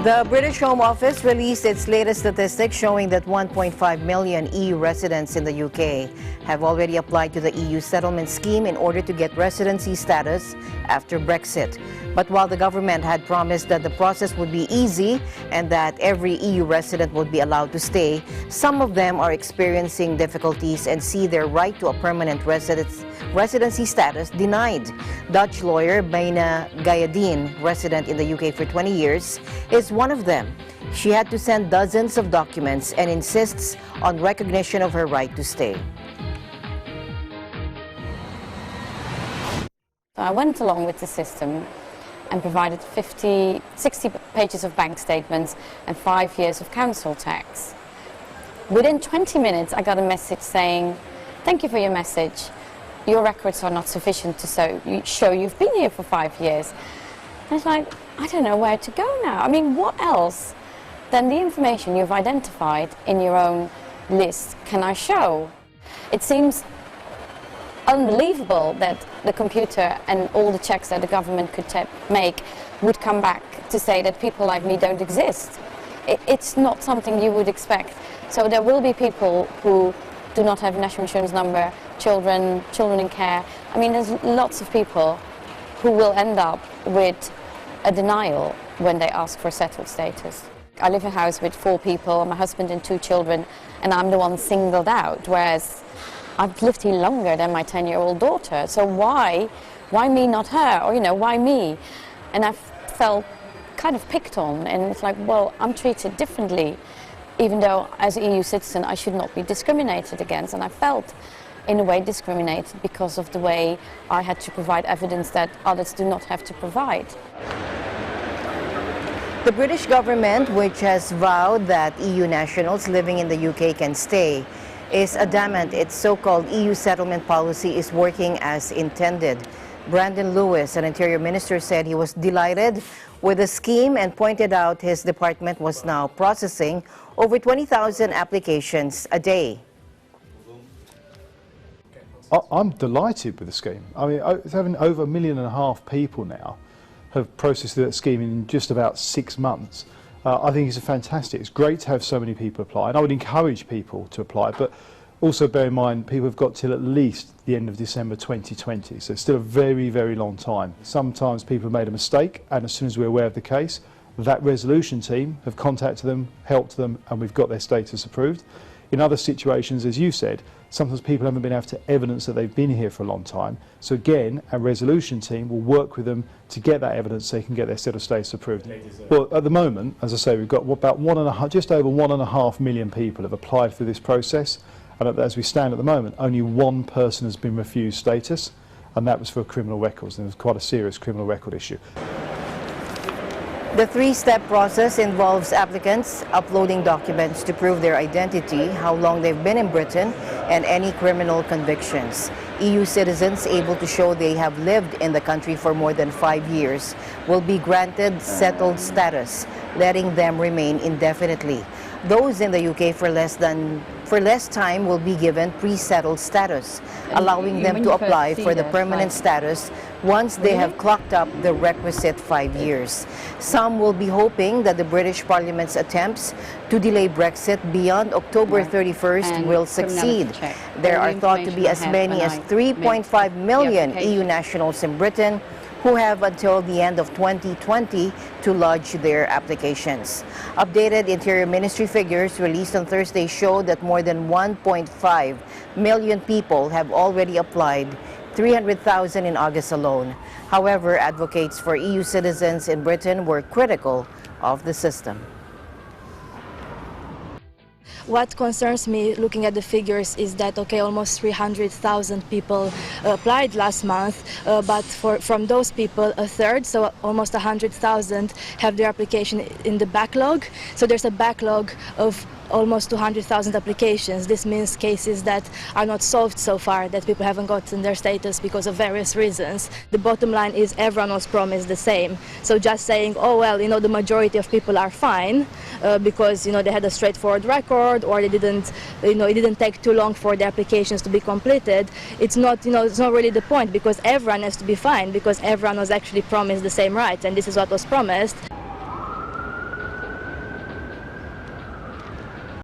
The British Home Office released its latest statistics showing that 1.5 million EU residents in the UK have already applied to the EU settlement scheme in order to get residency status after Brexit. But while the government had promised that the process would be easy and that every EU resident would be allowed to stay, some of them are experiencing difficulties and see their right to a permanent residency status denied. Dutch lawyer Bijna Gayadeen, resident in the UK for 20 years, is one of them. She had to send dozens of documents and insists on recognition of her right to stay. I went along with the system and provided 60 pages of bank statements and 5 years of council tax. Within 20 minutes, I got a message saying, "Thank you for your message. Your records are not sufficient to show you've been here for 5 years." And it's like, I don't know where to go now. I mean, what else than the information you've identified in your own list can I show? It seems unbelievable that the computer and all the checks that the government could make would come back to say that people like me don't exist. It's not something you would expect. So there will be people who do not have national insurance number, children in care. I mean, there's lots of people who will end up with a denial when they ask for settled status. I live in a house with 4 people, my husband and 2 children, and I'm the one singled out, whereas I've lived here longer than my 10-year-old daughter. So why me, not her? Or, why me? And I felt kind of picked on, and it's like, well, I'm treated differently, even though as an EU citizen I should not be discriminated against. And I felt in a way discriminated because of the way I had to provide evidence that others do not have to provide. The British government, which has vowed that EU nationals living in the UK can stay, is adamant its so-called EU settlement policy is working as intended. Brandon Lewis, an Interior Minister, said he was delighted with the scheme and pointed out his department was now processing over 20,000 applications a day. I'm delighted with the scheme. I mean, having over 1.5 million people now have processed that scheme in just about 6 months. I think it's fantastic. It's great to have so many people apply, and I would encourage people to apply, but also bear in mind people have got till at least the end of December 2020, so it's still a very, very long time. Sometimes people have made a mistake, and as soon as we're aware of the case, that resolution team have contacted them, helped them, and we've got their status approved. In other situations, as you said, sometimes people haven't been able to evidence that they've been here for a long time. So again, our resolution team will work with them to get that evidence so they can get their set of status approved. Well, at the moment, as I say, we've got about just over 1.5 million people have applied for this process. And as we stand at the moment, only 1 person has been refused status, and that was for criminal records. And it was quite a serious criminal record issue. The 3-step process involves applicants uploading documents to prove their identity, how long they've been in Britain, and any criminal convictions. EU citizens able to show they have lived in the country for more than 5 years will be granted settled status, letting them remain indefinitely. Those in the UK for less time will be given pre-settled status, allowing them to apply for the permanent status once they have clocked up the requisite 5 years. Some will be hoping that the British Parliament's attempts to delay Brexit beyond October 31st will succeed. There are thought to be as many as 3.5 million EU nationals in Britain who have until the end of 2020 to lodge their applications. Updated Interior Ministry figures released on Thursday show that more than 1.5 million people have already applied, 300,000 in August alone. However, advocates for EU citizens in Britain were critical of the system. What concerns me looking at the figures is that, okay, almost 300,000 people applied last month, but from those people, a third, so almost 100,000, have their application in the backlog. So there's a backlog of almost 200,000 applications. This means cases that are not solved so far, that people haven't gotten their status because of various reasons. The bottom line is everyone was promised the same. So just saying, oh well, the majority of people are fine because they had a straightforward record, or they didn't, it didn't take too long for the applications to be completed. It's not, it's not really the point, because everyone has to be fine, because everyone was actually promised the same rights, and this is what was promised.